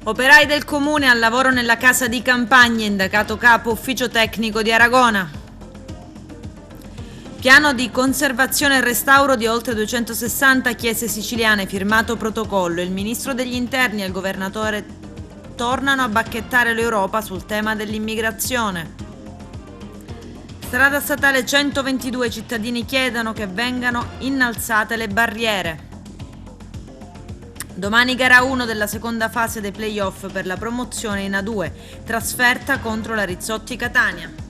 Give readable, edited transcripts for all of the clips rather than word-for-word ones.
Operai del comune al lavoro nella casa di campagna, indagato capo ufficio tecnico di Aragona. Piano di conservazione e restauro di oltre 260 chiese siciliane, firmato protocollo. Il ministro degli interni e il governatore tornano a bacchettare l'Europa sul tema dell'immigrazione. Strada statale 122, cittadini chiedono che vengano innalzate le barriere. Domani gara 1 della seconda fase dei play-off per la promozione in A2, trasferta contro la Rizzotti Catania.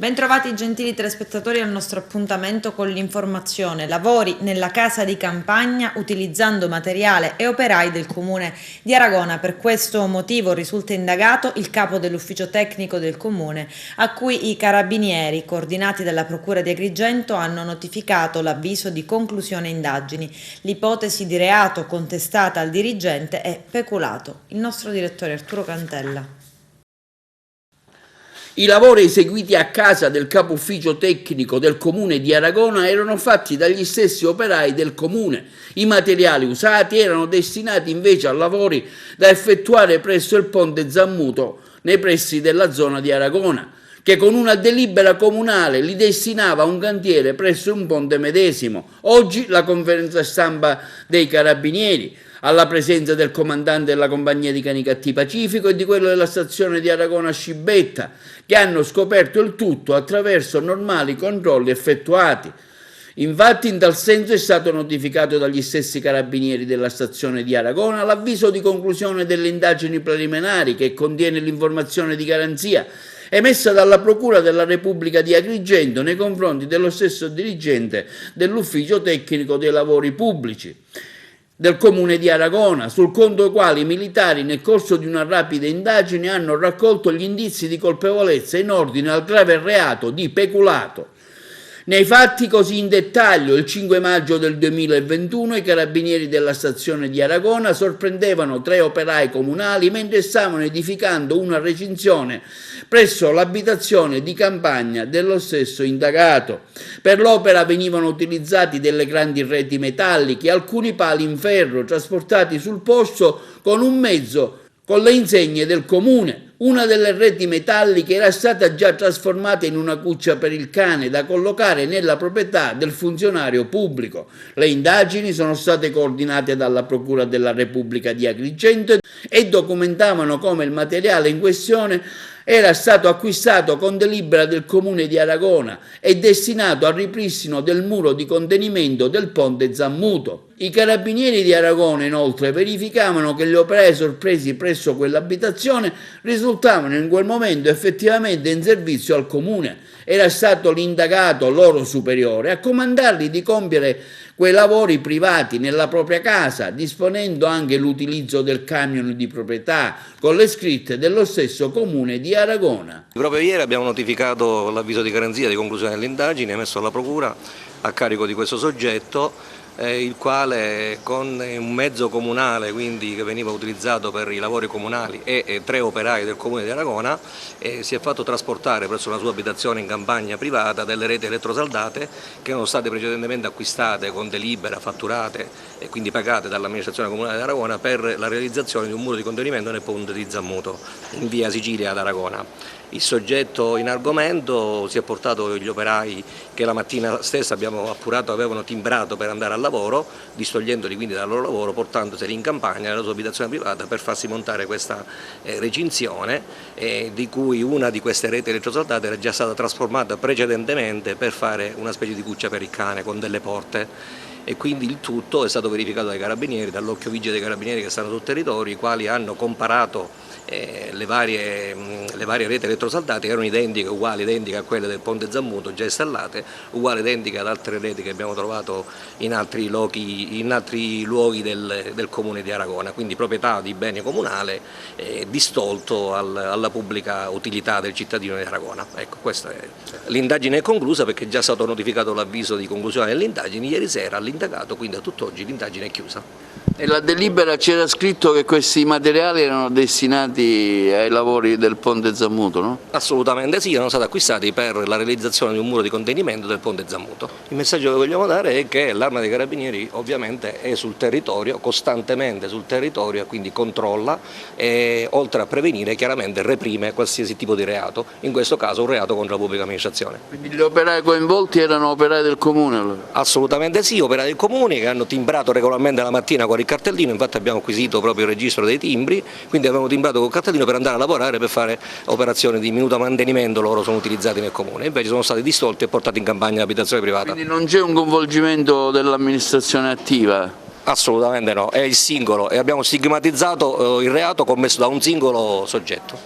Bentrovati gentili telespettatori al nostro appuntamento con l'informazione. Lavori nella casa di campagna utilizzando materiale e operai del comune di Aragona. Per questo motivo risulta indagato il capo dell'ufficio tecnico del comune, a cui i carabinieri, coordinati dalla procura di Agrigento, hanno notificato l'avviso di conclusione indagini. L'ipotesi di reato contestata al dirigente è peculato. Il nostro direttore Arturo Cantella. I lavori eseguiti a casa del capo ufficio tecnico del comune di Aragona erano fatti dagli stessi operai del comune. I materiali usati erano destinati invece a lavori da effettuare presso il ponte Zammuto, nei pressi della zona di Aragona, che con una delibera comunale li destinava a un cantiere presso un ponte medesimo. Oggi la conferenza stampa dei carabinieri, alla presenza del comandante della compagnia di Canicattì Pacifico e di quello della stazione di Aragona Scibetta, che hanno scoperto il tutto attraverso normali controlli effettuati. Infatti, in tal senso è stato notificato dagli stessi carabinieri della stazione di Aragona l'avviso di conclusione delle indagini preliminari, che contiene l'informazione di garanzia emessa dalla Procura della Repubblica di Agrigento nei confronti dello stesso dirigente dell'ufficio tecnico dei lavori pubblici del comune di Aragona, sul conto dei quali i militari nel corso di una rapida indagine hanno raccolto gli indizi di colpevolezza in ordine al grave reato di peculato. Nei fatti così in dettaglio, il 5 maggio del 2021 i carabinieri della stazione di Aragona sorprendevano 3 operai comunali mentre stavano edificando una recinzione presso l'abitazione di campagna dello stesso indagato. Per l'opera venivano utilizzati delle grandi reti metalliche e alcuni pali in ferro trasportati sul posto con un mezzo con le insegne del comune. Una delle reti metalliche era stata già trasformata in una cuccia per il cane da collocare nella proprietà del funzionario pubblico. Le indagini sono state coordinate dalla Procura della Repubblica di Agrigento e documentavano come il materiale in questione era stato acquistato con delibera del comune di Aragona e destinato al ripristino del muro di contenimento del ponte Zammuto. I carabinieri di Aragona inoltre verificavano che gli operai sorpresi presso quell'abitazione risultavano in quel momento effettivamente in servizio al comune. Era stato l'indagato loro superiore a comandarli di compiere quei lavori privati nella propria casa, disponendo anche l'utilizzo del camion di proprietà con le scritte dello stesso comune di Aragona. Proprio ieri abbiamo notificato l'avviso di garanzia di conclusione dell'indagine emesso alla Procura a carico di questo soggetto, il quale con un mezzo comunale, quindi che veniva utilizzato per i lavori comunali, e 3 operai del comune di Aragona, si è fatto trasportare presso la sua abitazione in campagna privata delle reti elettrosaldate che erano state precedentemente acquistate con delibera, fatturate e quindi pagate dall'amministrazione comunale di Aragona per la realizzazione di un muro di contenimento nel ponte di Zammuto in via Sicilia ad Aragona. Il soggetto in argomento si è portato gli operai che la mattina stessa abbiamo appurato avevano timbrato per andare al lavoro, distogliendoli quindi dal loro lavoro, portandoseli in campagna nella sua abitazione privata per farsi montare questa recinzione, di cui una di queste reti elettrosaldate era già stata trasformata precedentemente per fare una specie di cuccia per il cane con delle porte. E quindi il tutto è stato verificato dai carabinieri, dall'occhio vigile dei carabinieri che stanno sul territorio, i quali hanno comparato le varie reti elettrosaldate, che erano identiche, uguali, identiche a quelle del ponte Zammuto già installate, uguali, identiche ad altre reti che abbiamo trovato in altri luoghi del comune di Aragona, quindi proprietà di bene comunale distolto alla pubblica utilità del cittadino di Aragona. Ecco, l'indagine è conclusa perché è già stato notificato l'avviso di conclusione delle indagini ieri sera all'indagato, quindi a tutt'oggi l'indagine è chiusa. E la delibera c'era scritto che questi materiali erano destinati ai lavori del ponte Zammuto, no? Assolutamente sì, erano stati acquistati per la realizzazione di un muro di contenimento del ponte Zammuto. Il messaggio che vogliamo dare è che l'Arma dei Carabinieri ovviamente è sul territorio, costantemente sul territorio, e quindi controlla e oltre a prevenire chiaramente reprime qualsiasi tipo di reato, in questo caso un reato contro la pubblica amministrazione. Quindi gli operai coinvolti erano operai del comune allora? Assolutamente sì, operai del comune che hanno timbrato regolarmente la mattina con il cartellino, infatti abbiamo acquisito proprio il registro dei timbri, quindi abbiamo timbrato col cartellino per andare a lavorare, per fare operazioni di minuto mantenimento, loro sono utilizzati nel comune, invece sono stati distolti e portati in campagna in abitazione privata. Quindi non c'è un coinvolgimento dell'amministrazione attiva? Assolutamente no, è il singolo e abbiamo stigmatizzato il reato commesso da un singolo soggetto.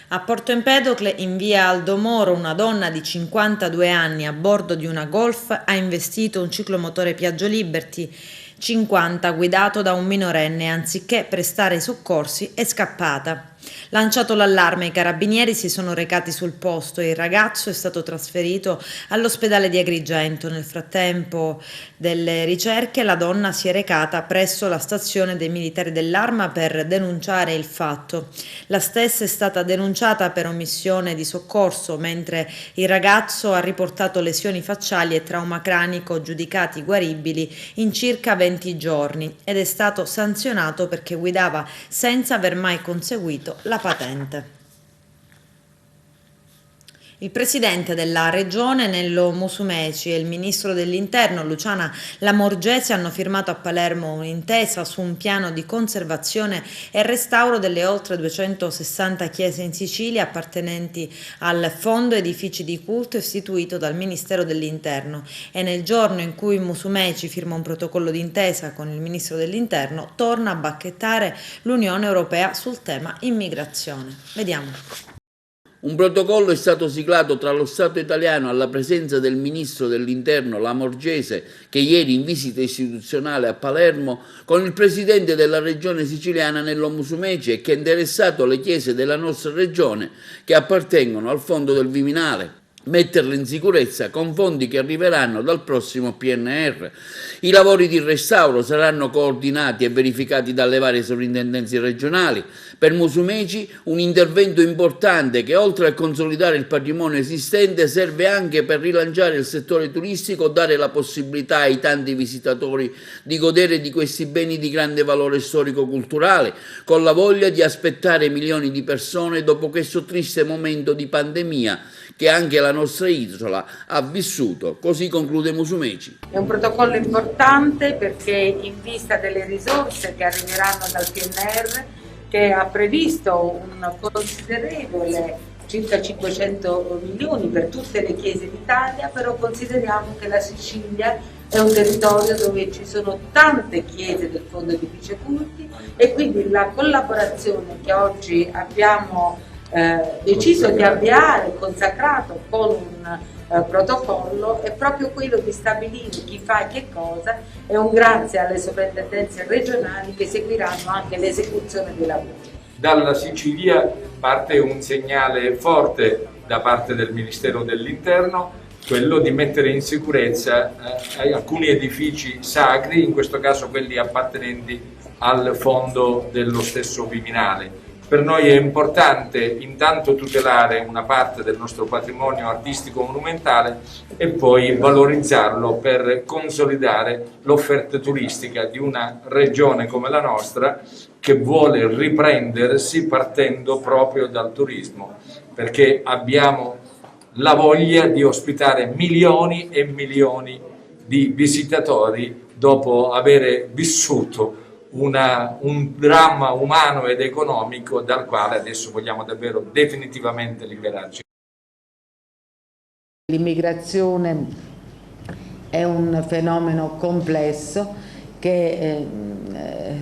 A Porto Empedocle, in via Aldo Moro, una donna di 52 anni a bordo di una Golf ha investito un ciclomotore Piaggio Liberty 50 guidato da un minorenne, anziché prestare i soccorsi è scappata. Lanciato l'allarme, i carabinieri si sono recati sul posto e il ragazzo è stato trasferito all'ospedale di Agrigento. Nel frattempo delle ricerche la donna si è recata presso la stazione dei militari dell'Arma per denunciare il fatto. La stessa è stata denunciata per omissione di soccorso, mentre il ragazzo ha riportato lesioni facciali e trauma cranico giudicati guaribili in circa 20 giorni ed è stato sanzionato perché guidava senza aver mai conseguito la patente. Il presidente della regione Nello Musumeci e il ministro dell'interno Luciana Lamorgese hanno firmato a Palermo un'intesa su un piano di conservazione e restauro delle oltre 260 chiese in Sicilia appartenenti al fondo edifici di culto istituito dal Ministero dell'Interno, e nel giorno in cui Musumeci firma un protocollo d'intesa con il ministro dell'Interno torna a bacchettare l'Unione Europea sul tema immigrazione. Vediamo. Un protocollo è stato siglato tra lo Stato italiano, alla presenza del ministro dell'Interno Lamorgese, che ieri in visita istituzionale a Palermo, con il presidente della regione siciliana Nello Musumeci, e che ha interessato le chiese della nostra regione che appartengono al fondo del Viminale. Metterle in sicurezza con fondi che arriveranno dal prossimo PNR. I lavori di restauro saranno coordinati e verificati dalle varie sovrintendenze regionali. Per Musumeci un intervento importante che, oltre a consolidare il patrimonio esistente, serve anche per rilanciare il settore turistico, dare la possibilità ai tanti visitatori di godere di questi beni di grande valore storico-culturale, con la voglia di aspettare milioni di persone dopo questo triste momento di pandemia che anche la nostra isola ha vissuto. Così conclude Musumeci. È un protocollo importante perché, in vista delle risorse che arriveranno dal PNR, che ha previsto un considerevole circa 500 milioni per tutte le chiese d'Italia, però consideriamo che la Sicilia è un territorio dove ci sono tante chiese del Fondo Edifici Culti, e quindi la collaborazione che oggi abbiamo deciso di avviare, consacrato con un protocollo, è proprio quello di stabilire chi fa che cosa, e un grazie alle sovrintendenze regionali che seguiranno anche l'esecuzione dei lavori. Dalla Sicilia parte un segnale forte da parte del Ministero dell'Interno, quello di mettere in sicurezza alcuni edifici sacri, in questo caso quelli appartenenti al fondo dello stesso Viminale. Per noi è importante intanto tutelare una parte del nostro patrimonio artistico monumentale e poi valorizzarlo per consolidare l'offerta turistica di una regione come la nostra, che vuole riprendersi partendo proprio dal turismo, perché abbiamo la voglia di ospitare milioni e milioni di visitatori dopo aver vissuto un dramma umano ed economico dal quale adesso vogliamo davvero definitivamente liberarci. L'immigrazione è un fenomeno complesso che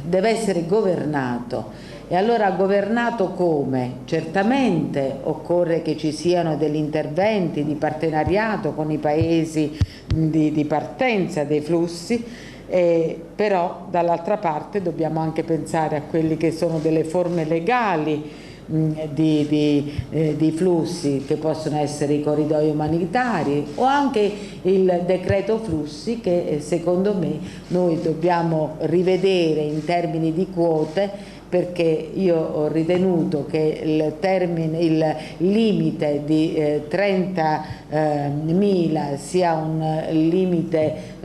deve essere governato. E allora, governato come? Certamente occorre che ci siano degli interventi di partenariato con i paesi di partenza dei flussi, però dall'altra parte dobbiamo anche pensare a quelli che sono delle forme legali di flussi che possono essere i corridoi umanitari o anche il decreto flussi che secondo me noi dobbiamo rivedere in termini di quote, perché io ho ritenuto che il limite di 30.000 sia un limite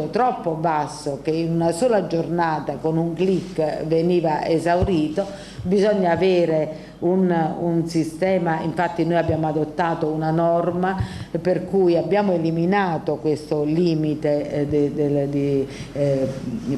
troppo basso, che in una sola giornata con un click veniva esaurito. Bisogna avere un sistema, infatti noi abbiamo adottato una norma per cui abbiamo eliminato questo limite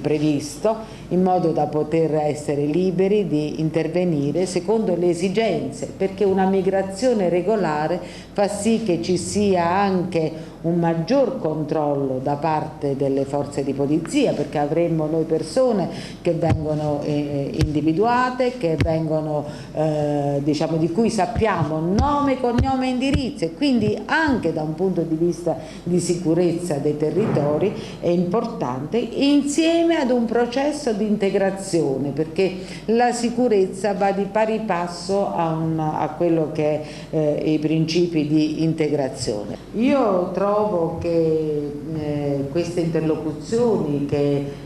previsto, in modo da poter essere liberi di intervenire secondo le esigenze, perché una migrazione regolare fa sì che ci sia anche un maggior controllo da parte delle forze di polizia, perché avremmo noi persone che vengono individuate, che vengono diciamo, di cui sappiamo nome, cognome e indirizzo, e quindi anche da un punto di vista di sicurezza dei territori è importante, insieme ad un processo di integrazione, perché la sicurezza va di pari passo a quello che è i principi di integrazione. Io trovo che queste interlocuzioni che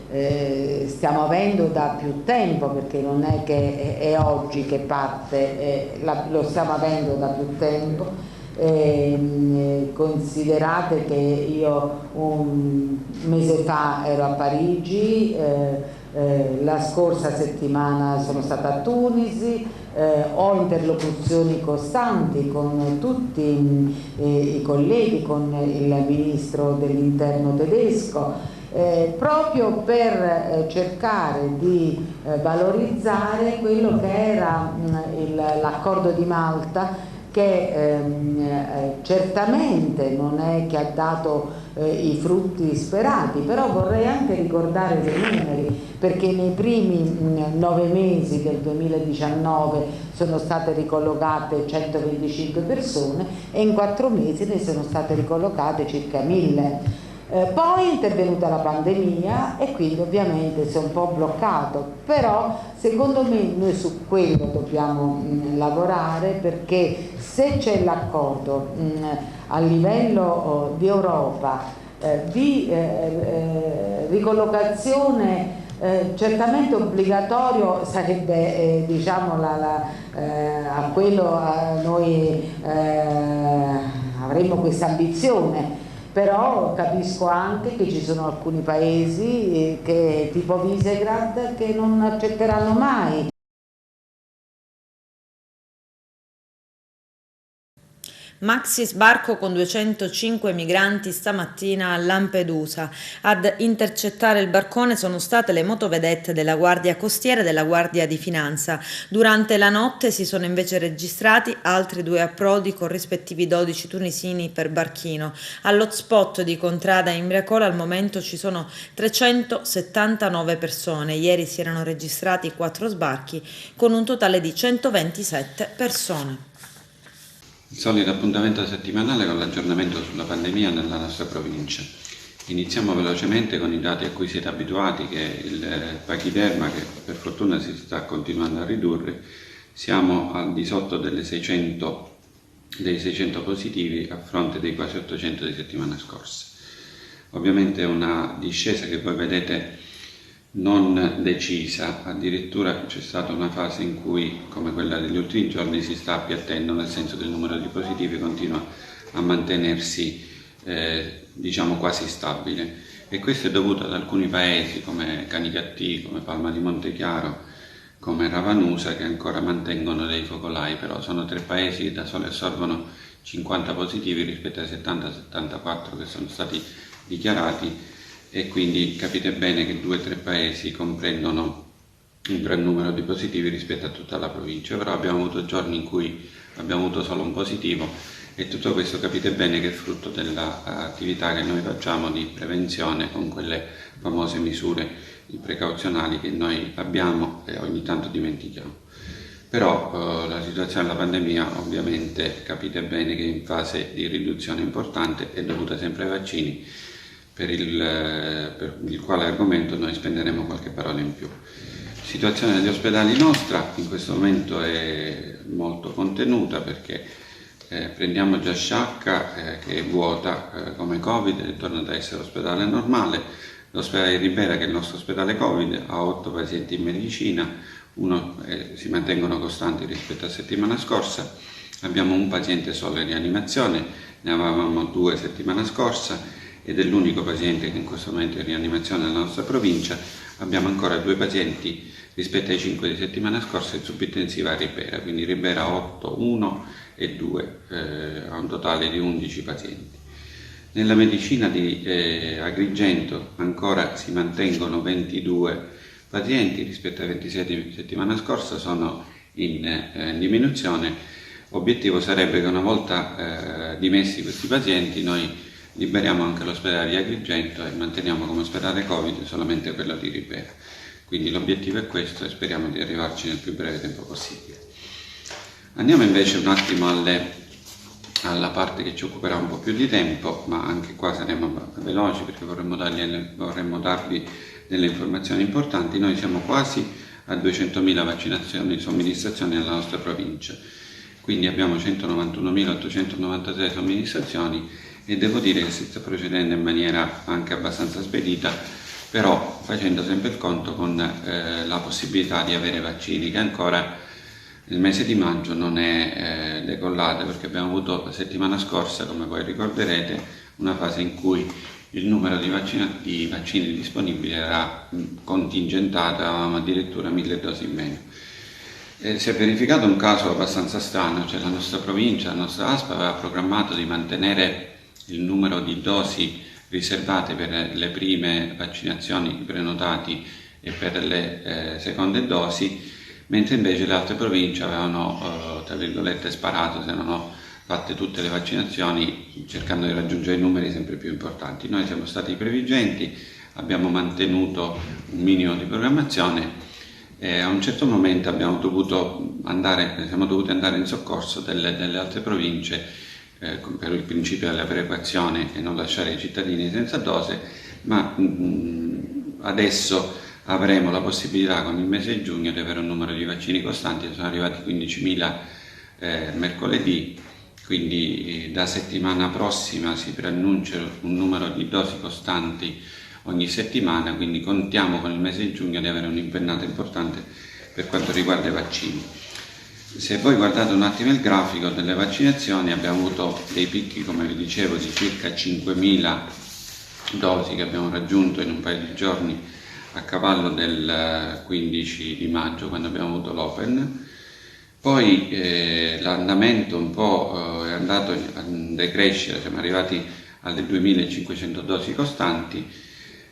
stiamo avendo da più tempo, perché non è che è oggi che parte, lo stiamo avendo da più tempo. Considerate che io un mese fa ero a Parigi, la scorsa settimana sono stata a Tunisi, ho interlocuzioni costanti con tutti i colleghi, con il ministro dell'interno tedesco, proprio per cercare di valorizzare quello che era l'accordo di Malta, che certamente non è che ha dato i frutti sperati, però vorrei anche ricordare dei numeri, perché nei primi 9 mesi del 2019 sono state ricollocate 125 persone e in 4 mesi ne sono state ricollocate circa 1000. Poi è intervenuta la pandemia e quindi ovviamente si è un po' bloccato, però secondo me noi su quello dobbiamo lavorare, perché se c'è l'accordo a livello di Europa di ricollocazione certamente obbligatorio sarebbe diciamo a quello noi avremmo questa ambizione. Però capisco anche che ci sono alcuni paesi che, tipo Visegrad, che non accetteranno mai. Maxi sbarco con 205 migranti stamattina a Lampedusa. Ad intercettare il barcone sono state le motovedette della Guardia Costiera e della Guardia di Finanza. Durante la notte si sono invece registrati altri 2 approdi con rispettivi 12 tunisini per barchino. All'hotspot di Contrada Imbriacola al momento ci sono 379 persone. Ieri si erano registrati 4 sbarchi con un totale di 127 persone. Il solito appuntamento settimanale con l'aggiornamento sulla pandemia nella nostra provincia. Iniziamo velocemente con i dati a cui siete abituati, che il pachiderma, che per fortuna si sta continuando a ridurre, siamo al di sotto dei 600 positivi a fronte dei quasi 800 di settimana scorsa. Ovviamente è una discesa che voi vedete non decisa, addirittura c'è stata una fase in cui, come quella degli ultimi giorni, si sta appiattendo, nel senso che il numero di positivi continua a mantenersi diciamo quasi stabile, e questo è dovuto ad alcuni paesi come Canicattì, come Palma di Montechiaro, come Ravanusa, che ancora mantengono dei focolai, però sono 3 paesi che da soli assorbono 50 positivi rispetto ai 70-74 che sono stati dichiarati, e quindi capite bene che 2 o 3 paesi comprendono un gran numero di positivi rispetto a tutta la provincia. Però abbiamo avuto giorni in cui abbiamo avuto solo un positivo, e tutto questo capite bene che è frutto dell'attività che noi facciamo di prevenzione con quelle famose misure precauzionali che noi abbiamo e ogni tanto dimentichiamo. Però la situazione della pandemia, ovviamente capite bene che è in fase di riduzione importante, è dovuta sempre ai vaccini, per il quale argomento noi spenderemo qualche parola in più. situazione degli ospedali nostra in questo momento è molto contenuta perché prendiamo già Sciacca che è vuota come Covid e torna ad essere ospedale normale. L'ospedale di Ribera, che è il nostro ospedale Covid, ha 8 pazienti in medicina, si mantengono costanti rispetto a settimana scorsa. Abbiamo un paziente solo in rianimazione, ne avevamo 2 settimana scorsa ed è l'unico paziente che in questo momento è in rianimazione nella nostra provincia. Abbiamo ancora 2 pazienti rispetto ai 5 di settimana scorsa in subintensiva a Ribera, quindi Ribera 8, 1 e 2, a un totale di 11 pazienti. Nella medicina di Agrigento ancora si mantengono 22 pazienti rispetto ai 26 di settimana scorsa, sono in diminuzione. Obiettivo sarebbe che una volta dimessi questi pazienti noi liberiamo anche l'ospedale di Agrigento e manteniamo come ospedale Covid solamente quello di Ribera. Quindi l'obiettivo è questo e speriamo di arrivarci nel più breve tempo possibile. Andiamo invece un attimo alla parte che ci occuperà un po' più di tempo, ma anche qua saremo veloci perché vorremmo darvi delle informazioni importanti. Noi siamo quasi a 200.000 vaccinazioni, somministrazioni nella nostra provincia, quindi abbiamo 191.896 somministrazioni e devo dire che si sta procedendo in maniera anche abbastanza spedita, però facendo sempre il conto con la possibilità di avere vaccini che ancora nel mese di maggio non è decollata, perché abbiamo avuto la settimana scorsa, come voi ricorderete, una fase in cui il numero di vaccini disponibili era contingentato, avevamo addirittura 1.000 dosi in meno. Si è verificato un caso abbastanza strano, cioè la nostra provincia, la nostra ASP aveva programmato di mantenere il numero di dosi riservate per le prime vaccinazioni, i prenotati e per le seconde dosi, mentre invece le altre province avevano, tra virgolette, sparato, si erano fatte tutte le vaccinazioni cercando di raggiungere i numeri sempre più importanti. Noi siamo stati previgenti, abbiamo mantenuto un minimo di programmazione e a un certo momento siamo dovuti andare in soccorso delle altre province per il principio della perequazione e non lasciare i cittadini senza dose, ma adesso avremo la possibilità con il mese di giugno di avere un numero di vaccini costanti. Sono arrivati 15.000 mercoledì, quindi da settimana prossima si preannuncia un numero di dosi costanti ogni settimana, quindi contiamo con il mese di giugno di avere un'impennata importante per quanto riguarda i vaccini. Se voi guardate un attimo il grafico delle vaccinazioni, abbiamo avuto dei picchi, come vi dicevo, di circa 5.000 dosi che abbiamo raggiunto in un paio di giorni a cavallo del 15 di maggio, quando abbiamo avuto l'Open. Poi l'andamento un po' è andato a decrescere, siamo arrivati alle 2.500 dosi costanti.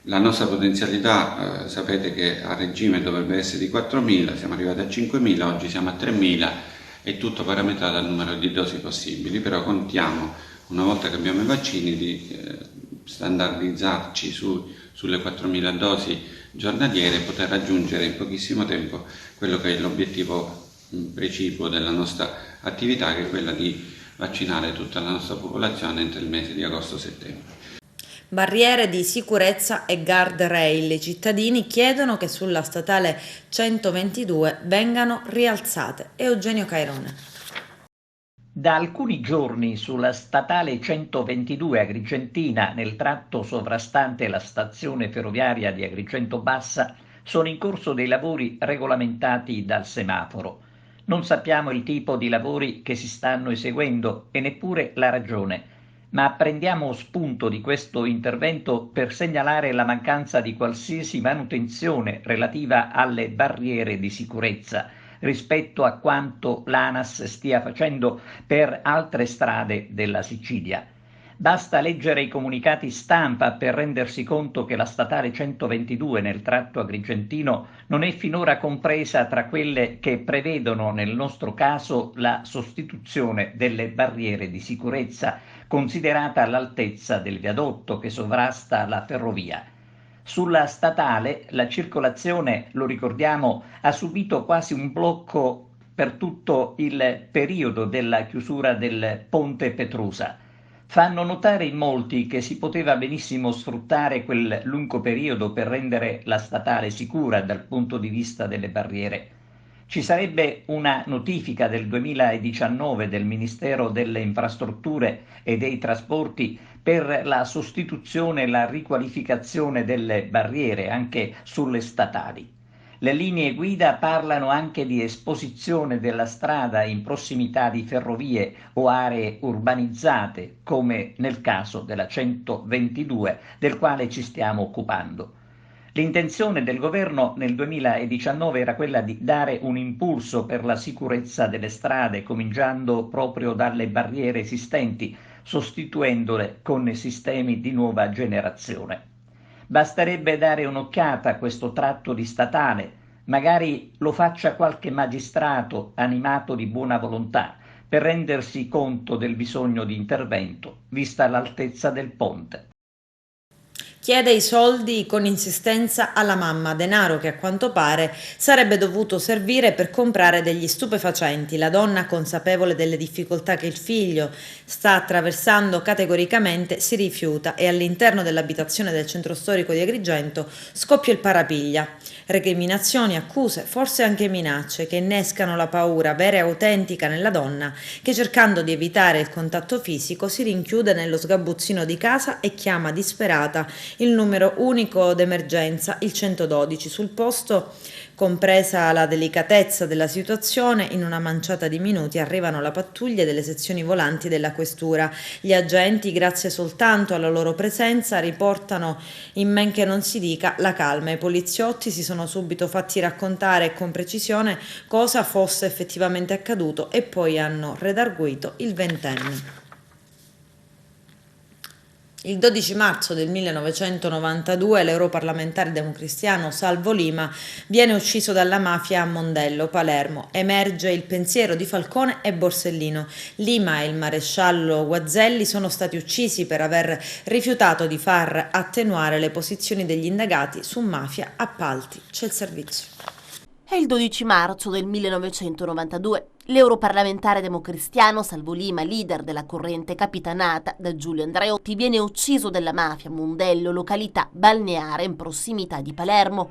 La nostra potenzialità, sapete che a regime dovrebbe essere di 4.000, siamo arrivati a 5.000, oggi siamo a 3.000, è tutto parametrato al numero di dosi possibili, però contiamo, una volta che abbiamo i vaccini, di standardizzarci sulle 4.000 dosi giornaliere e poter raggiungere in pochissimo tempo quello che è l'obiettivo precipuo della nostra attività, che è quella di vaccinare tutta la nostra popolazione entro il mese di agosto-settembre. Barriere di sicurezza e guardrail. I cittadini chiedono che sulla statale 122 vengano rialzate. Eugenio Cairone. Da alcuni giorni sulla statale 122 Agrigentina, nel tratto sovrastante la stazione ferroviaria di Agrigento Bassa, sono in corso dei lavori regolamentati dal semaforo. Non sappiamo il tipo di lavori che si stanno eseguendo e neppure la ragione, ma prendiamo spunto di questo intervento per segnalare la mancanza di qualsiasi manutenzione relativa alle barriere di sicurezza rispetto a quanto l'ANAS stia facendo per altre strade della Sicilia. Basta leggere i comunicati stampa per rendersi conto che la statale 122 nel tratto agrigentino non è finora compresa tra quelle che prevedono nel nostro caso la sostituzione delle barriere di sicurezza, considerata all'altezza del viadotto che sovrasta la ferrovia. Sulla statale la circolazione, lo ricordiamo, ha subito quasi un blocco per tutto il periodo della chiusura del ponte Petrusa. Fanno notare in molti che si poteva benissimo sfruttare quel lungo periodo per rendere la statale sicura dal punto di vista delle barriere. Ci sarebbe una notifica del 2019 del Ministero delle Infrastrutture e dei Trasporti per la sostituzione e la riqualificazione delle barriere anche sulle statali. Le linee guida parlano anche di esposizione della strada in prossimità di ferrovie o aree urbanizzate, come nel caso della 122, del quale ci stiamo occupando. L'intenzione del governo nel 2019 era quella di dare un impulso per la sicurezza delle strade, cominciando proprio dalle barriere esistenti, sostituendole con sistemi di nuova generazione. Basterebbe dare un'occhiata a questo tratto di statale, magari lo faccia qualche magistrato animato di buona volontà, per rendersi conto del bisogno di intervento, vista l'altezza del ponte. Chiede i soldi con insistenza alla mamma, denaro che a quanto pare sarebbe dovuto servire per comprare degli stupefacenti. La donna, consapevole delle difficoltà che il figlio sta attraversando, categoricamente si rifiuta e all'interno dell'abitazione del centro storico di Agrigento scoppia il parapiglia. Recriminazioni, accuse, forse anche minacce che innescano la paura vera e autentica nella donna che, cercando di evitare il contatto fisico, si rinchiude nello sgabuzzino di casa e chiama disperata il numero unico d'emergenza, il 112. Sul posto, compresa la delicatezza della situazione, in una manciata di minuti arrivano la pattuglia delle sezioni volanti della questura. Gli agenti, grazie soltanto alla loro presenza, riportano in men che non si dica la calma. I poliziotti si sono subito fatti raccontare con precisione cosa fosse effettivamente accaduto e poi hanno redarguito il ventenne. Il 12 marzo del 1992 l'europarlamentare democristiano Salvo Lima viene ucciso dalla mafia a Mondello, Palermo. Emerge il pensiero di Falcone e Borsellino. Lima e il maresciallo Guazzelli sono stati uccisi per aver rifiutato di far attenuare le posizioni degli indagati su mafia, appalti. C'è il servizio. È il 12 marzo del 1992. L'europarlamentare democristiano Salvo Lima, leader della corrente capitanata da Giulio Andreotti, viene ucciso dalla mafia a Mondello, località balneare in prossimità di Palermo.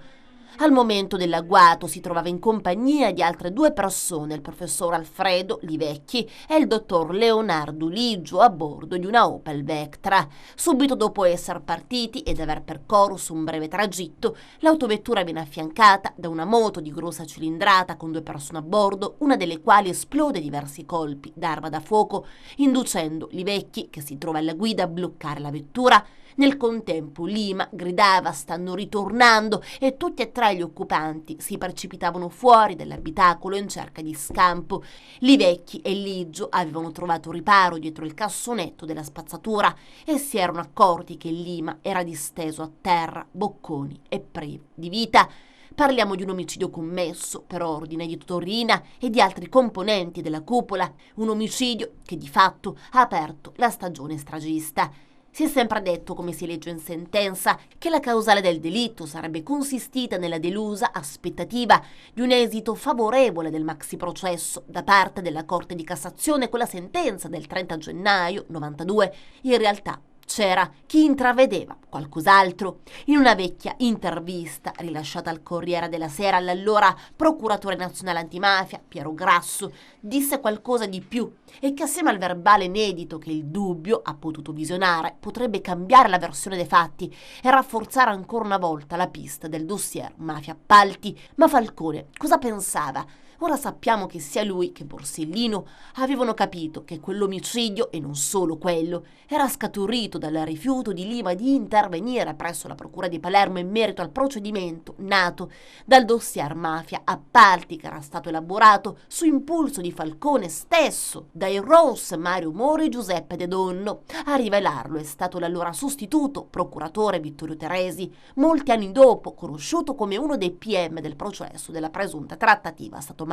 Al momento dell'agguato si trovava in compagnia di altre due persone, il professor Alfredo Livecchi e il dottor Leonardo Ligio, a bordo di una Opel Vectra. Subito dopo essere partiti ed aver percorso un breve tragitto, l'autovettura viene affiancata da una moto di grossa cilindrata con due persone a bordo, una delle quali esplode diversi colpi d'arma da fuoco, inducendo Livecchi, che si trova alla guida, a bloccare la vettura. Nel contempo Lima gridava "stanno ritornando" e tutti e tre gli occupanti si precipitavano fuori dall'abitacolo in cerca di scampo. Livecchi e Ligio avevano trovato riparo dietro il cassonetto della spazzatura e si erano accorti che Lima era disteso a terra, bocconi e privo di vita. Parliamo di un omicidio commesso per ordine di Totò Riina e di altri componenti della cupola, un omicidio che di fatto ha aperto la stagione stragista. Si è sempre detto, come si legge in sentenza, che la causale del delitto sarebbe consistita nella delusa aspettativa di un esito favorevole del maxiprocesso da parte della Corte di Cassazione con la sentenza del 30 gennaio 92. In realtà c'era chi intravedeva qualcos'altro. In una vecchia intervista rilasciata al Corriere della Sera, l'allora procuratore nazionale antimafia Piero Grasso disse qualcosa di più e che, assieme al verbale inedito che il dubbio ha potuto visionare, potrebbe cambiare la versione dei fatti e rafforzare ancora una volta la pista del dossier mafia appalti. Ma Falcone cosa pensava? Ora sappiamo che sia lui che Borsellino avevano capito che quell'omicidio, e non solo quello, era scaturito dal rifiuto di Lima di intervenire presso la procura di Palermo in merito al procedimento nato dal dossier mafia appalti che era stato elaborato su impulso di Falcone stesso dai Ross Mario Moro e Giuseppe De Donno. A rivelarlo è stato l'allora sostituto procuratore Vittorio Teresi, molti anni dopo conosciuto come uno dei PM del processo della presunta trattativa Stato-mafia.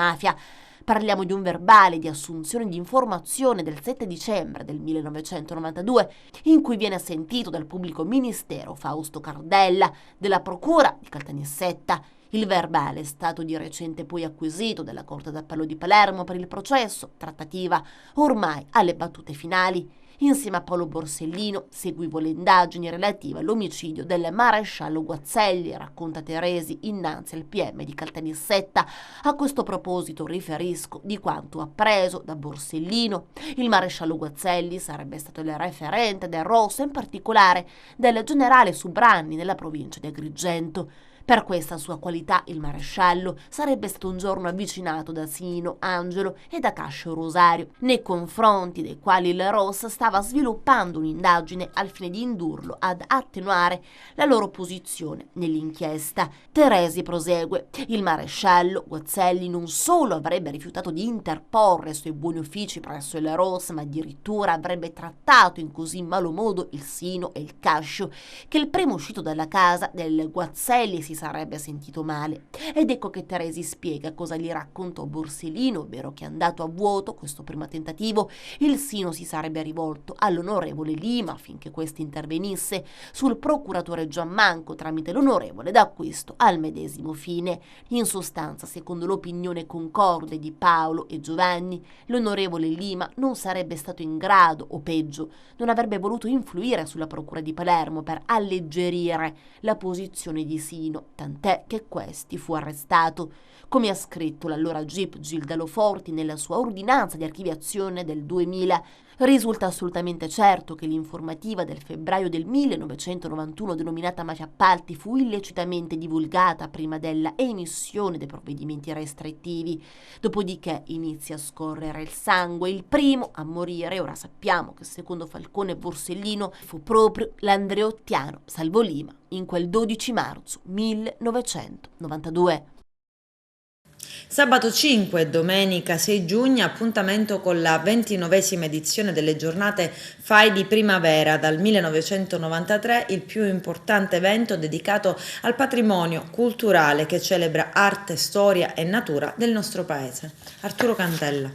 Parliamo di un verbale di assunzione di informazione del 7 dicembre del 1992, in cui viene sentito dal pubblico ministero Fausto Cardella della procura di Caltanissetta. Il verbale è stato di recente poi acquisito dalla Corte d'Appello di Palermo per il processo trattativa ormai alle battute finali. Insieme a Paolo Borsellino seguivo le indagini relative all'omicidio del maresciallo Guazzelli, racconta Teresi innanzi al PM di Caltanissetta. A questo proposito riferisco di quanto appreso da Borsellino. Il maresciallo Guazzelli sarebbe stato il referente del ROS, in particolare del generale Subranni nella provincia di Agrigento. Per questa sua qualità il maresciallo sarebbe stato un giorno avvicinato da Sino, Angelo e da Cascio Rosario, nei confronti dei quali il ROS stava sviluppando un'indagine al fine di indurlo ad attenuare la loro posizione nell'inchiesta. Teresi prosegue: il maresciallo Guazzelli non solo avrebbe rifiutato di interporre i suoi buoni uffici presso il ROS, ma addirittura avrebbe trattato in così malo modo il Sino e il Cascio che il primo uscito dalla casa del Guazzelli si sarebbe sentito male. Ed ecco che Teresi spiega cosa gli raccontò Borsellino, ovvero che andato a vuoto questo primo tentativo, il Sino si sarebbe rivolto all'onorevole Lima affinché questi intervenisse sul procuratore Giammanco tramite l'onorevole D'Acquisto al medesimo fine. In sostanza, secondo l'opinione concorde di Paolo e Giovanni, l'onorevole Lima non sarebbe stato in grado, o peggio, non avrebbe voluto influire sulla procura di Palermo per alleggerire la posizione di Sino, tant'è che questi fu arrestato. Come ha scritto l'allora GIP Gilda Forti nella sua ordinanza di archiviazione del 2000, risulta assolutamente certo che l'informativa del febbraio del 1991 denominata Mafia Appalti fu illecitamente divulgata prima della emissione dei provvedimenti restrittivi. Dopodiché inizia a scorrere il sangue. Il primo a morire, ora sappiamo che secondo Falcone e Borsellino, fu proprio l'andreottiano Salvo Lima in quel 12 marzo 1992. Sabato 5 e domenica 6 giugno appuntamento con la 29esima edizione delle giornate FAI di primavera, dal 1993 il più importante evento dedicato al patrimonio culturale che celebra arte, storia e natura del nostro paese. Arturo Cantella.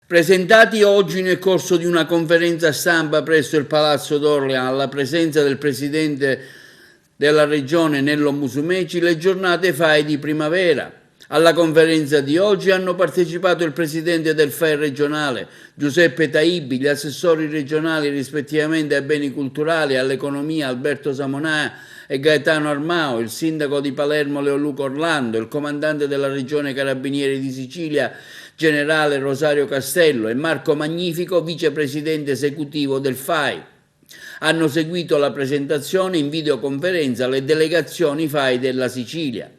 Presentati oggi nel corso di una conferenza stampa presso il Palazzo d'Orléans alla presenza del presidente della regione Nello Musumeci, le giornate FAI di primavera. Alla conferenza di oggi hanno partecipato il presidente del FAI regionale Giuseppe Taibbi, gli assessori regionali rispettivamente ai beni culturali e all'economia Alberto Samonà e Gaetano Armao, il sindaco di Palermo Leoluca Orlando, il comandante della regione Carabinieri di Sicilia generale Rosario Castello e Marco Magnifico, vicepresidente esecutivo del FAI. Hanno seguito la presentazione in videoconferenza le delegazioni FAI della Sicilia.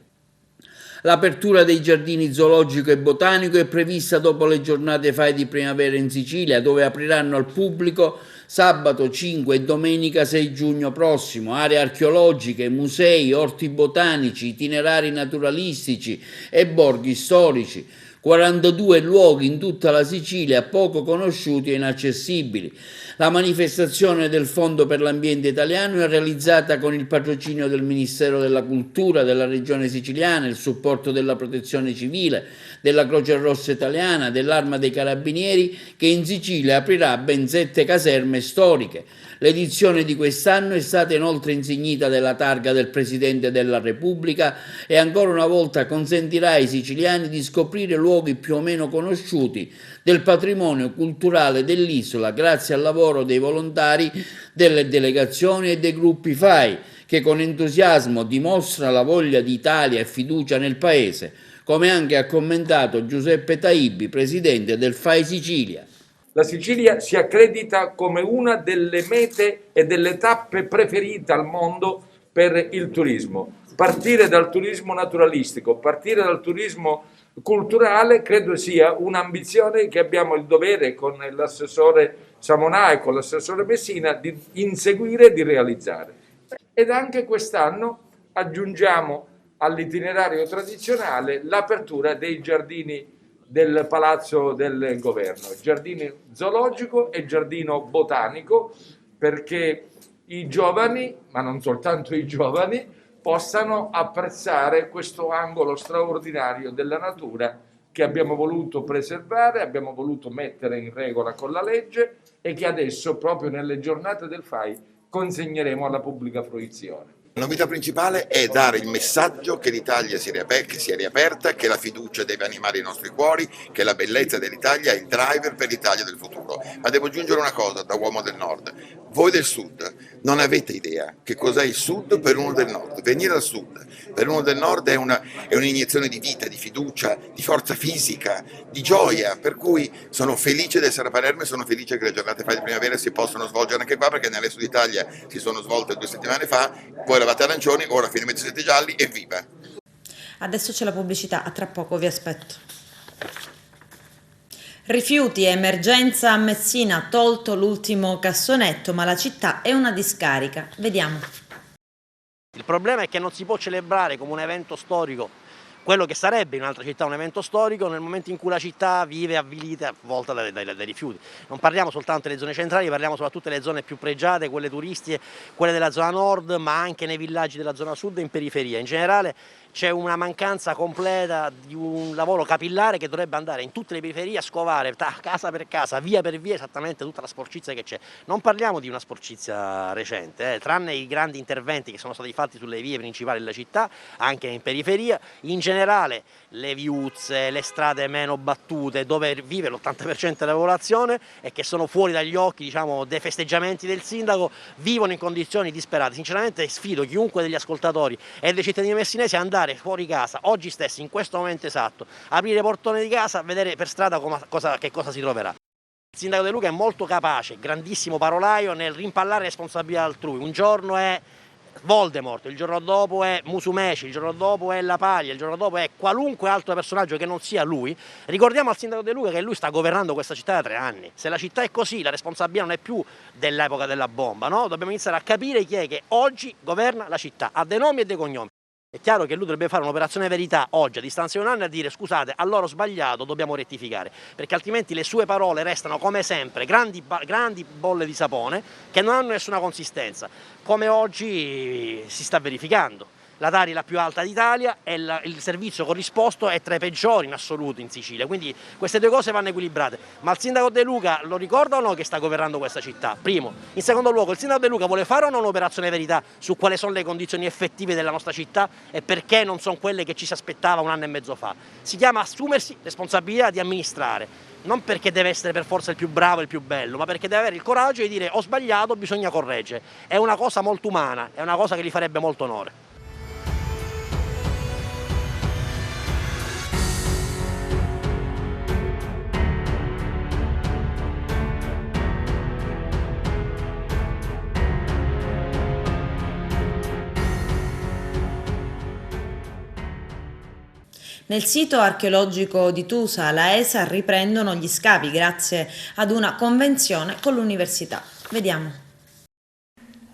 L'apertura dei giardini zoologico e botanico è prevista dopo le giornate FAI di primavera in Sicilia, dove apriranno al pubblico sabato 5 e domenica 6 giugno prossimo. Aree archeologiche, musei, orti botanici, itinerari naturalistici e borghi storici. 42 luoghi in tutta la Sicilia poco conosciuti e inaccessibili. La manifestazione del Fondo per l'Ambiente Italiano è realizzata con il patrocinio del Ministero della Cultura, della Regione Siciliana, il supporto della Protezione Civile, della Croce Rossa Italiana, dell'Arma dei Carabinieri, che in Sicilia aprirà ben 7 caserme storiche. L'edizione di quest'anno è stata inoltre insignita della targa del Presidente della Repubblica e ancora una volta consentirà ai siciliani di scoprire luoghi più o meno conosciuti del patrimonio culturale dell'isola grazie al lavoro dei volontari, delle delegazioni e dei gruppi FAI, che con entusiasmo dimostra la voglia di Italia e fiducia nel Paese, come anche ha commentato Giuseppe Taibbi, presidente del FAI Sicilia. La Sicilia si accredita come una delle mete e delle tappe preferite al mondo per il turismo. Partire dal turismo naturalistico, partire dal turismo culturale, credo sia un'ambizione che abbiamo il dovere con l'assessore Samonà e con l'assessore Messina di inseguire e di realizzare. Ed anche quest'anno aggiungiamo all'itinerario tradizionale l'apertura dei giardini del Palazzo del Governo, giardino zoologico e giardino botanico, perché i giovani, ma non soltanto i giovani, possano apprezzare questo angolo straordinario della natura che abbiamo voluto preservare, abbiamo voluto mettere in regola con la legge e che adesso, proprio nelle giornate del FAI, consegneremo alla pubblica fruizione. La novità principale è dare il messaggio che l'Italia si è riaperta, che la fiducia deve animare i nostri cuori, che la bellezza dell'Italia è il driver per l'Italia del futuro. Ma devo aggiungere una cosa da uomo del Nord. Voi del Sud non avete idea che cos'è il Sud per uno del Nord. Venire al Sud per uno del Nord è un'iniezione di vita, di fiducia, di forza fisica, di gioia. Per cui sono felice di essere a Palermo e sono felice che le giornate di primavera si possano svolgere anche qua, perché nel resto d'Italia si sono svolte 2 settimane fa. Voi eravate arancioni, ora finalmente siete gialli, evviva! Adesso c'è la pubblicità, a tra poco vi aspetto. Rifiuti, emergenza a Messina, tolto l'ultimo cassonetto, ma la città è una discarica. Vediamo. Il problema è che non si può celebrare come un evento storico quello che sarebbe in un'altra città un evento storico nel momento in cui la città vive avvilita, avvolta dai rifiuti. Non parliamo soltanto delle zone centrali, parliamo soprattutto delle zone più pregiate, quelle turistiche, quelle della zona nord, ma anche nei villaggi della zona sud e in periferia. In generale c'è una mancanza completa di un lavoro capillare che dovrebbe andare in tutte le periferie a scovare casa per casa, via per via, esattamente tutta la sporcizia che c'è. Non parliamo di una sporcizia recente, tranne i grandi interventi che sono stati fatti sulle vie principali della città, anche in periferia. In generale le viuzze, le strade meno battute, dove vive l'80% della popolazione e che sono fuori dagli occhi, diciamo, dei festeggiamenti del sindaco, vivono in condizioni disperate. Sinceramente sfido chiunque degli ascoltatori e dei cittadini messinesi a andare fuori casa, oggi stesso, in questo momento esatto, aprire il portone di casa, vedere per strada che cosa si troverà. Il sindaco De Luca è molto capace, grandissimo parolaio nel rimpallare responsabilità altrui. Un giorno è Voldemort, il giorno dopo è Musumeci, il giorno dopo è La Paglia, il giorno dopo è qualunque altro personaggio che non sia lui. Ricordiamo al sindaco De Luca che lui sta governando questa città da 3 anni. Se la città è così, la responsabilità non è più dell'epoca della bomba, no? Dobbiamo iniziare a capire chi è che oggi governa la città, ha dei nomi e dei cognomi. È chiaro che lui dovrebbe fare un'operazione verità oggi, a distanza di 1 anno, a dire scusate, allora ho sbagliato, dobbiamo rettificare, perché altrimenti le sue parole restano come sempre grandi bolle di sapone che non hanno nessuna consistenza, come oggi si sta verificando. La Tari è la più alta d'Italia e il servizio corrisposto è tra i peggiori in assoluto in Sicilia, quindi queste 2 cose vanno equilibrate. Ma il sindaco De Luca lo ricorda o no che sta governando questa città? Primo. In secondo luogo, il sindaco De Luca vuole fare o no un'operazione verità su quali sono le condizioni effettive della nostra città e perché non sono quelle che ci si aspettava 1 anno e mezzo fa? Si chiama assumersi responsabilità di amministrare, non perché deve essere per forza il più bravo e il più bello, ma perché deve avere il coraggio di dire ho sbagliato, bisogna correggere. È una cosa molto umana, è una cosa che gli farebbe molto onore. Nel sito archeologico di Tusa, la ESA riprendono gli scavi grazie ad una convenzione con l'università. Vediamo.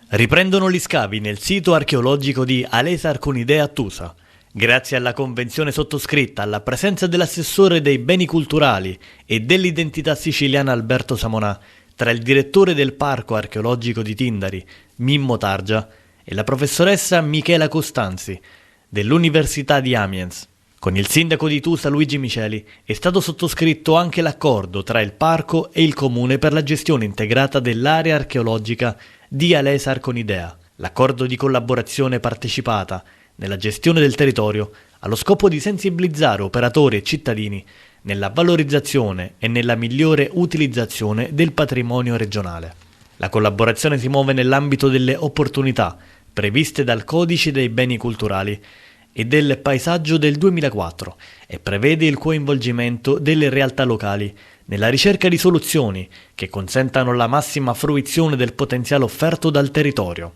Riprendono gli scavi nel sito archeologico di Alesa Arconidea a Tusa. Grazie alla convenzione sottoscritta, alla presenza dell'assessore dei beni culturali e dell'identità siciliana Alberto Samonà, tra il direttore del parco archeologico di Tindari, Mimmo Targia, e la professoressa Michela Costanzi, dell'Università di Amiens. Con il sindaco di Tusa Luigi Miceli è stato sottoscritto anche l'accordo tra il parco e il comune per la gestione integrata dell'area archeologica di Alesa Arconidea. L'accordo di collaborazione partecipata nella gestione del territorio ha lo scopo di sensibilizzare operatori e cittadini nella valorizzazione e nella migliore utilizzazione del patrimonio regionale. La collaborazione si muove nell'ambito delle opportunità previste dal Codice dei beni culturali e del paesaggio del 2004 e prevede il coinvolgimento delle realtà locali nella ricerca di soluzioni che consentano la massima fruizione del potenziale offerto dal territorio.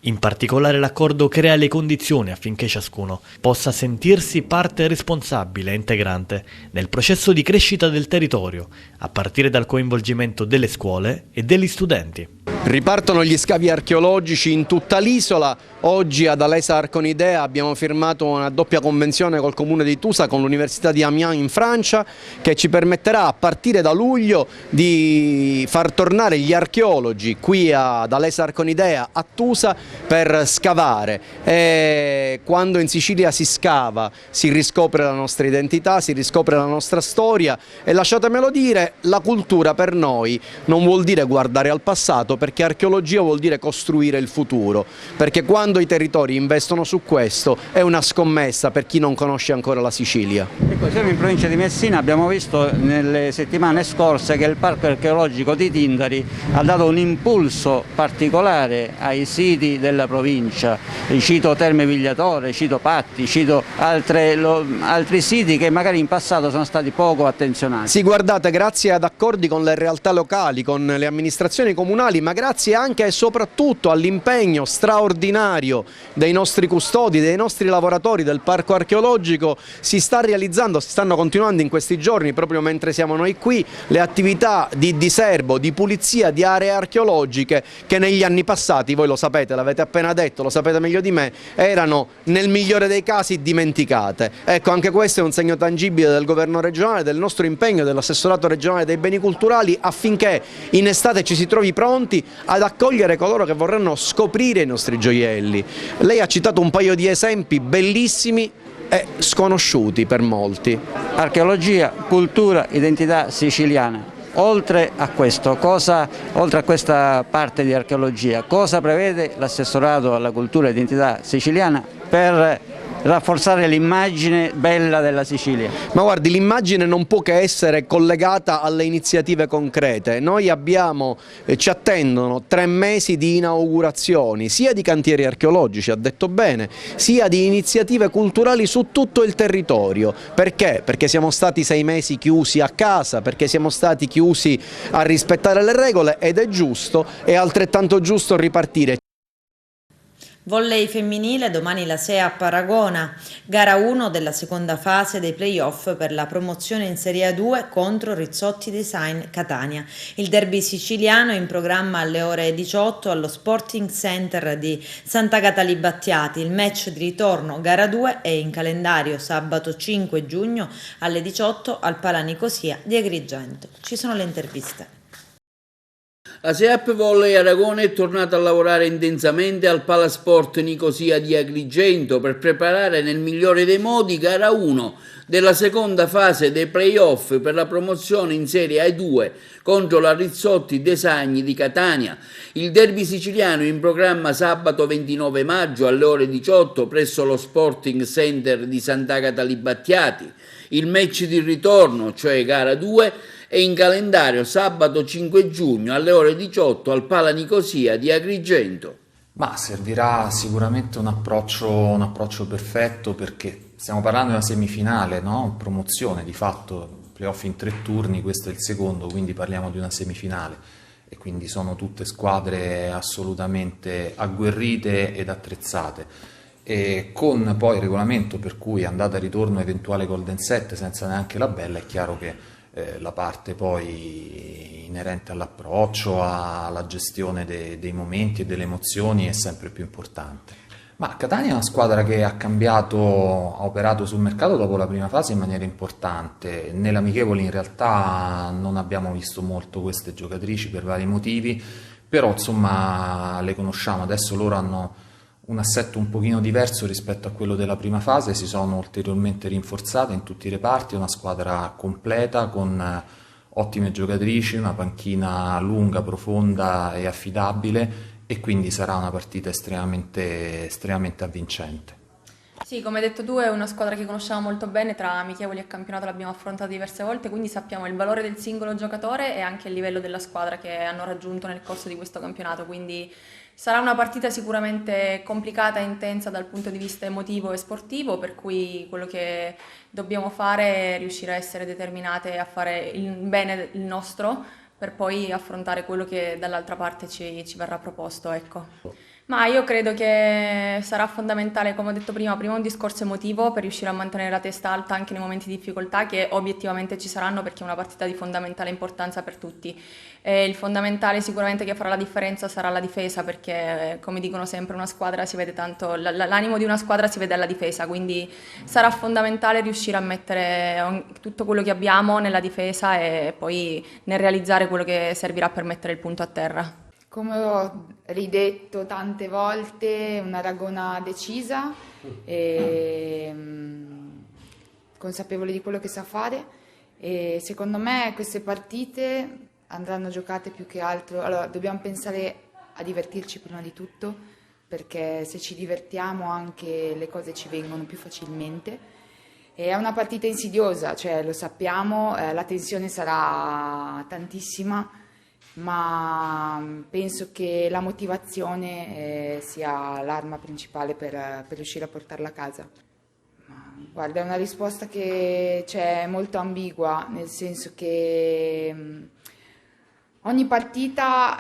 In particolare l'accordo crea le condizioni affinché ciascuno possa sentirsi parte responsabile e integrante nel processo di crescita del territorio, a partire dal coinvolgimento delle scuole e degli studenti. Ripartono gli scavi archeologici in tutta l'isola. Oggi ad Alesa Arconidea abbiamo firmato una doppia convenzione col comune di Tusa, con l'Università di Amiens in Francia, che ci permetterà a partire da luglio di far tornare gli archeologi qui ad Alesa Arconidea a Tusa per scavare. E quando in Sicilia si scava si riscopre la nostra identità, si riscopre la nostra storia e lasciatemelo dire, la cultura per noi non vuol dire guardare al passato, perché perché archeologia vuol dire costruire il futuro, perché quando i territori investono su questo è una scommessa per chi non conosce ancora la Sicilia. Ecco, siamo in provincia di Messina, abbiamo visto nelle settimane scorse che il parco archeologico di Tindari ha dato un impulso particolare ai siti della provincia. Cito Terme Vigliatore, cito Patti, cito altri siti che magari in passato sono stati poco attenzionati. Sì, guardate, grazie ad accordi con le realtà locali, con le amministrazioni comunali, ma grazie anche e soprattutto all'impegno straordinario dei nostri custodi, dei nostri lavoratori del parco archeologico, si stanno continuando in questi giorni, proprio mentre siamo noi qui, le attività di diserbo, di pulizia di aree archeologiche che negli anni passati, voi lo sapete, l'avete appena detto, lo sapete meglio di me, erano nel migliore dei casi dimenticate. Ecco, anche questo è un segno tangibile del governo regionale, del nostro impegno, dell'assessorato regionale dei beni culturali, affinché in estate ci si trovi pronti ad accogliere coloro che vorranno scoprire i nostri gioielli. Lei ha citato un paio di esempi bellissimi e sconosciuti per molti. Archeologia, cultura, identità siciliana. Oltre a questo, oltre a questa parte di archeologia, cosa prevede l'assessorato alla cultura e identità siciliana per rafforzare l'immagine bella della Sicilia? Ma guardi, l'immagine non può che essere collegata alle iniziative concrete. Noi ci attendono 3 mesi di inaugurazioni, sia di cantieri archeologici, ha detto bene, sia di iniziative culturali su tutto il territorio. Perché? Perché siamo stati 6 mesi chiusi a casa, perché siamo stati chiusi a rispettare le regole, ed è giusto, è altrettanto giusto ripartire. Volley femminile, domani la SEA a Paragona, gara 1 della seconda fase dei playoff per la promozione in Serie A2 contro Rizzotti Design Catania. Il derby siciliano è in programma alle ore 18 allo Sporting Center di Sant'Agata Libattiati. Il match di ritorno gara 2 è in calendario sabato 5 giugno alle 18 al Pala Nicosia di Agrigento. Ci sono le interviste. La SEAP Volley Aragona è tornata a lavorare intensamente al Palasport Nicosia di Agrigento per preparare nel migliore dei modi gara 1 della seconda fase dei playoff per la promozione in Serie A2 contro la Rizzotti Design di Catania. Il derby siciliano è in programma sabato 29 maggio alle ore 18 presso lo Sporting Center di Sant'Agata Libattiati. Il match di ritorno, cioè gara 2, è in calendario sabato 5 giugno alle ore 18 al Pala Nicosia di Agrigento. Ma servirà sicuramente un approccio perfetto, perché stiamo parlando di una semifinale, no? Promozione, di fatto playoff in 3 turni, questo è il secondo, quindi parliamo di una semifinale e quindi sono tutte squadre assolutamente agguerrite ed attrezzate. E con poi il regolamento per cui andata e ritorno eventuale golden set senza neanche la bella, è chiaro che la parte poi inerente all'approccio, alla gestione dei momenti e delle emozioni è sempre più importante. Ma Catania è una squadra che ha operato sul mercato dopo la prima fase in maniera importante. Nell'amichevole in realtà non abbiamo visto molto queste giocatrici per vari motivi, però insomma le conosciamo. Adesso loro hanno un assetto un pochino diverso rispetto a quello della prima fase, si sono ulteriormente rinforzate in tutti i reparti, è una squadra completa con ottime giocatrici, una panchina lunga, profonda e affidabile, e quindi sarà una partita estremamente avvincente. Sì, come hai detto tu, è una squadra che conosciamo molto bene, tra amichevoli e campionato l'abbiamo affrontata diverse volte, quindi sappiamo il valore del singolo giocatore e anche il livello della squadra che hanno raggiunto nel corso di questo campionato, quindi sarà una partita sicuramente complicata e intensa dal punto di vista emotivo e sportivo, per cui quello che dobbiamo fare è riuscire a essere determinate a fare il bene il nostro, per poi affrontare quello che dall'altra parte ci verrà proposto, ecco. Ma io credo che sarà fondamentale, come ho detto prima un discorso emotivo per riuscire a mantenere la testa alta anche nei momenti di difficoltà, che obiettivamente ci saranno, perché è una partita di fondamentale importanza per tutti. Il fondamentale sicuramente che farà la differenza sarà la difesa, perché come dicono sempre una squadra si vede tanto, l'animo di una squadra si vede alla difesa, quindi sarà fondamentale riuscire a mettere tutto quello che abbiamo nella difesa e poi nel realizzare quello che servirà per mettere il punto a terra. Come ho ridetto tante volte, una Aragona decisa, e consapevole di quello che sa fare, e secondo me queste partite andranno giocate più che altro. Allora, dobbiamo pensare a divertirci prima di tutto, perché se ci divertiamo anche le cose ci vengono più facilmente. È una partita insidiosa, cioè lo sappiamo, la tensione sarà tantissima, ma penso che la motivazione sia l'arma principale per riuscire a portarla a casa. Guarda, è una risposta che è molto ambigua, nel senso che ogni partita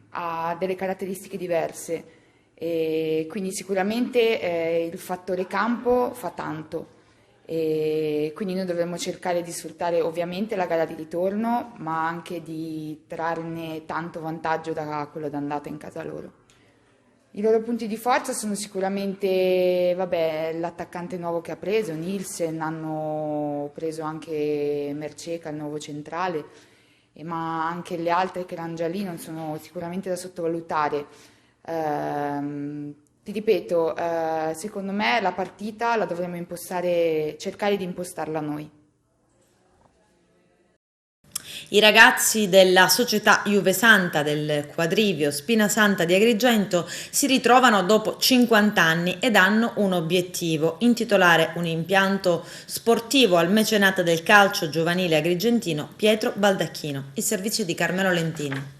ha delle caratteristiche diverse e quindi sicuramente il fattore campo fa tanto. E quindi noi dovremmo cercare di sfruttare ovviamente la gara di ritorno, ma anche di trarne tanto vantaggio da quello d'andata in casa loro. I loro punti di forza sono sicuramente l'attaccante nuovo che ha preso, Nielsen, hanno preso anche Merceca, il nuovo centrale, ma anche le altre che erano già lì non sono sicuramente da sottovalutare. Ti ripeto, secondo me la partita la dovremmo impostare, cercare di impostarla noi. I ragazzi della società Juvesanta del quadrivio Spinasanta di Agrigento si ritrovano dopo 50 anni ed hanno un obiettivo: intitolare un impianto sportivo al mecenate del calcio giovanile agrigentino Pietro Baldacchino. Il servizio di Carmelo Lentini.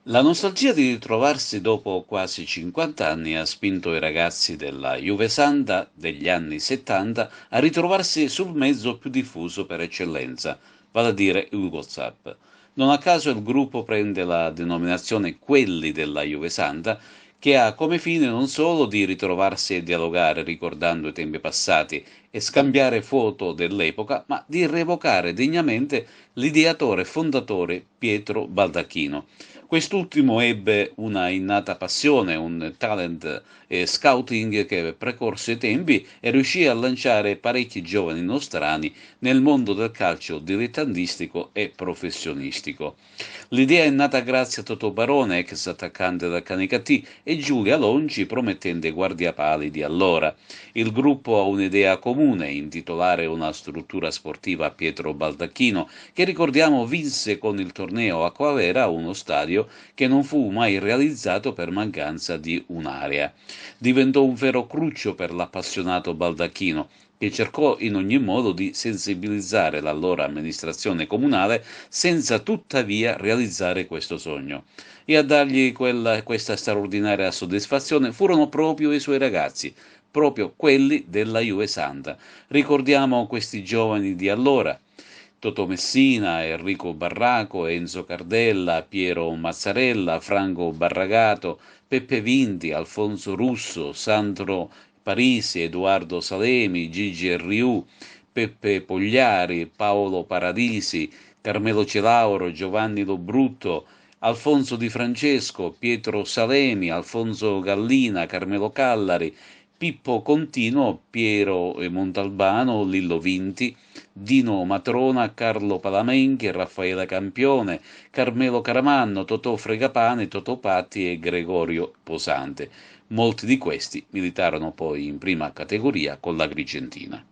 La nostalgia di ritrovarsi dopo quasi 50 anni ha spinto i ragazzi della Juvesanta degli anni 70 a ritrovarsi sul mezzo più diffuso per eccellenza, vale a dire il WhatsApp. Non a caso il gruppo prende la denominazione Quelli della Juvesanta, che ha come fine non solo di ritrovarsi e dialogare ricordando i tempi passati e scambiare foto dell'epoca, ma di rievocare degnamente l'ideatore e fondatore Pietro Baldacchino. Quest'ultimo ebbe una innata passione, un talent e scouting che precorse i tempi e riuscì a lanciare parecchi giovani nostrani nel mondo del calcio dilettantistico e professionistico. L'idea è nata grazie a Totò Barone, ex attaccante del Canicattì, e Giulia Longi, promettente guardiapali di allora. Il gruppo ha un'idea comune: intitolare una struttura sportiva a Pietro Baldacchino, che ricordiamo vinse con il torneo Acquavera uno stadio che non fu mai realizzato per mancanza di un'area. Diventò un vero cruccio per l'appassionato Baldacchino, che cercò in ogni modo di sensibilizzare l'allora amministrazione comunale senza tuttavia realizzare questo sogno. E a dargli questa straordinaria soddisfazione furono proprio i suoi ragazzi, proprio quelli della Juvesanta. Ricordiamo questi giovani di allora: Totò Messina, Enrico Barraco, Enzo Cardella, Piero Mazzarella, Franco Barragato, Peppe Vinti, Alfonso Russo, Sandro Parisi, Edoardo Salemi, Gigi Riu, Peppe Pogliari, Paolo Paradisi, Carmelo Celauro, Giovanni Lobrutto, Alfonso Di Francesco, Pietro Salemi, Alfonso Gallina, Carmelo Callari, Pippo Continuo, Piero Montalbano, Lillo Vinti, Dino Matrona, Carlo Palamenchi, Raffaele Campione, Carmelo Caramanno, Totò Fregapane, Totò Patti e Gregorio Posante. Molti di questi militarono poi in prima categoria con l'Agrigentina.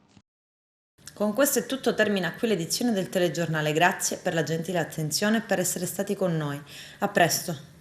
Con questo è tutto, termina qui l'edizione del telegiornale. Grazie per la gentile attenzione e per essere stati con noi. A presto.